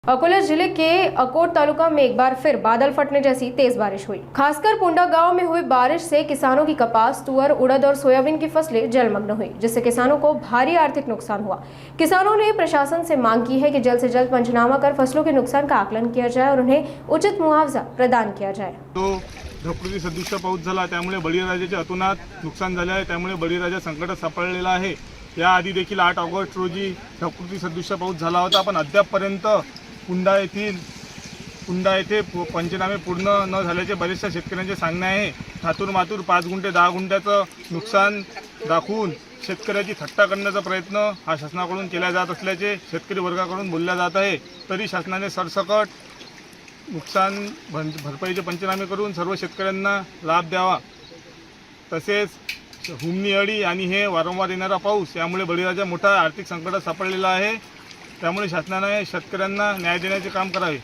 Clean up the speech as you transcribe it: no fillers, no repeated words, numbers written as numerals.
अकोला जिले के अकोट तालुका में एक बार फिर बादल फटने जैसी तेज बारिश हुई। खासकर पुंडा गांव में हुई बारिश से किसानों की कपास, तुअर, उड़द और सोयाबीन की फसलें जलमग्न हुई, जिससे किसानों को भारी आर्थिक नुकसान हुआ। किसानों ने प्रशासन से मांग की है कि जल्द से जल्द पंचनामा कर फसलों के नुकसान का आकलन किया जाए और उन्हें उचित मुआवजा प्रदान किया जाए। प्रकृती सदृश पाऊस झाला, त्यामुळे बळीराजाचे अतोनात नुकसान झाले आहे। त्यामुळे बळीराजा संकटात सापडलेला आहे। याआधी देखील 8 ऑगस्ट रोजी प्रकृती सदृश पाऊस झाला होता, पण अद्यापपर्यंत पुंडा येथे पंचनामे पूर्ण न झाल्याचे बरेचशा शेतकऱ्यांचे सांगणे आहे। थातूर मातूर 5 गुंठे 10 गुंठ्याचं नुकसान दाखवून शेतकऱ्याची थट्टा करण्याचा प्रयत्न हा शासनाकडून केला जात असल्याचे शेतकरी वर्गाकडून बोलल्या जात आहे। तरी शासनाने सरसकट नुकसान भरपाईचे पंचनामे करून सर्व शेतकऱ्यांना लाभ द्यावा। तसेच हुमणी अळी आणि हे वारंवार येणारा पाऊस यामुळे बळीराजा मोठा आर्थिक संकटात सापडलेला आहे। त्यामुळे शासनाने शेतकऱ्यांना न्याय देण्याचे काम करावे।